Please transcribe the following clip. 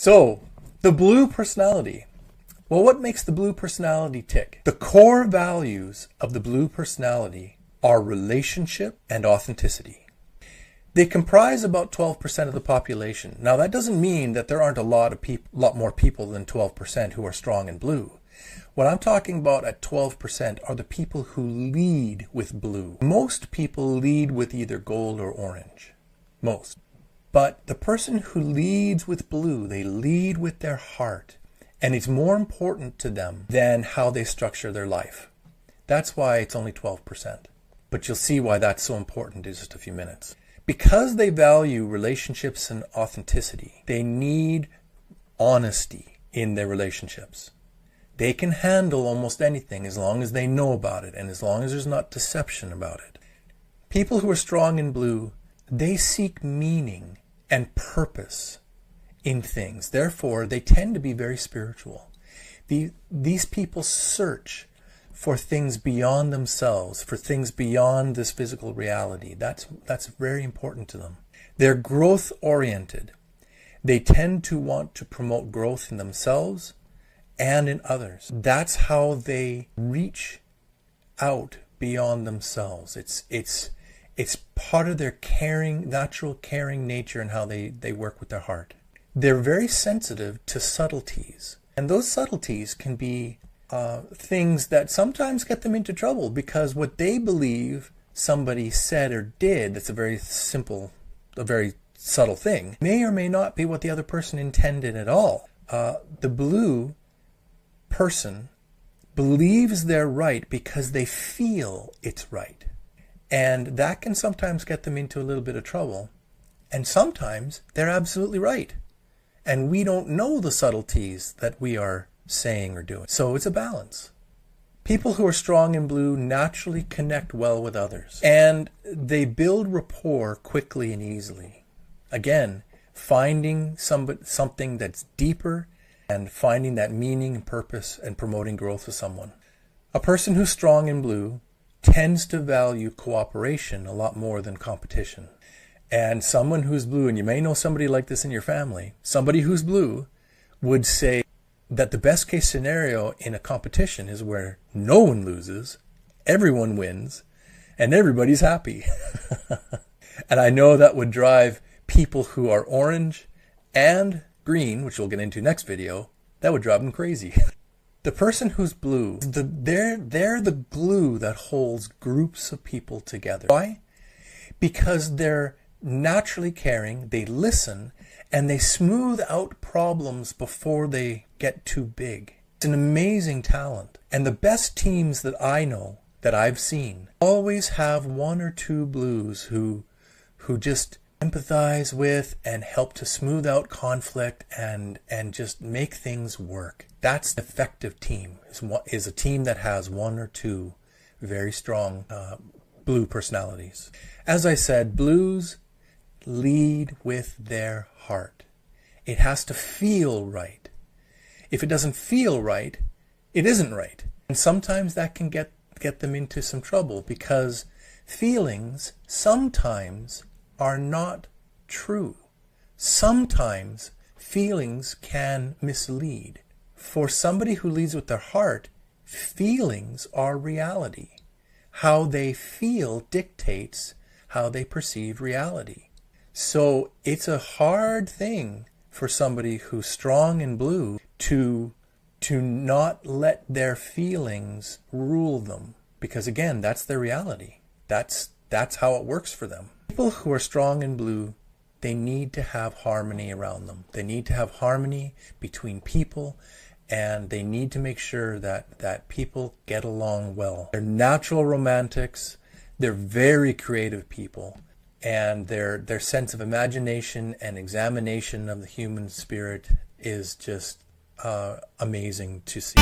So, the blue personality. Well, what makes the blue personality tick? The core values of the blue personality are relationship and authenticity. They comprise about 12% of the population. Now, that doesn't mean that there aren't a lot more people than 12% who are strong in blue. What I'm talking about at 12% are the people who lead with blue. Most people lead with either gold or orange. Most. But the person who leads with blue, they lead with their heart. And it's more important to them than how they structure their life. That's why it's only 12%. But you'll see why that's so important in just a few minutes. Because they value relationships and authenticity, they need honesty in their relationships. They can handle almost anything as long as they know about it and as long as there's not deception about it. People who are strong in blue, they seek meaning and purpose in things. Therefore, they tend to be very spiritual. These people search for things beyond themselves, for things beyond this physical reality. That's very important to them. They're growth-oriented. They tend to want to promote growth in themselves and in others. That's how they reach out beyond themselves. It's part of their caring, natural caring nature and how they work with their heart. They're very sensitive to subtleties. And those subtleties can be things that sometimes get them into trouble because what they believe somebody said or did, that's a very subtle thing, may or may not be what the other person intended at all. The blue person believes they're right because they feel it's right. And that can sometimes get them into a little bit of trouble. And sometimes they're absolutely right. And we don't know the subtleties that we are saying or doing. So it's a balance. People who are strong in blue naturally connect well with others. And they build rapport quickly and easily. Again, finding something that's deeper and finding that meaning and purpose and promoting growth with someone. A person who's strong in blue tends to value cooperation a lot more than competition. And someone who's blue, and you may know somebody like this in your family, somebody who's blue would say that the best case scenario in a competition is where no one loses, everyone wins, and everybody's happy. And I know that would drive people who are orange and green, which we'll get into next video, that would drive them crazy. The person who's blue, they're the glue that holds groups of people together. Why? Because they're naturally caring, they listen, and they smooth out problems before they get too big. It's an amazing talent. And the best teams that I know, that I've seen, always have one or two blues who just empathize with and help to smooth out conflict and just make things work. That's an effective team, is a team that has one or two very strong blue personalities. As I said, blues lead with their heart. It has to feel right. If it doesn't feel right, it isn't right. And sometimes that can get them into some trouble because feelings sometimes are not true. Sometimes feelings can mislead. For somebody who leads with their heart, feelings are reality. How they feel dictates how they perceive reality. So it's a hard thing for somebody who's strong in blue to not let their feelings rule them. Because again, that's their reality. That's how it works for them. People who are strong in blue, they need to have harmony around them. They need to have harmony between people, and they need to make sure that people get along well. They're natural romantics. They're very creative people. And their sense of imagination and examination of the human spirit is just amazing to see.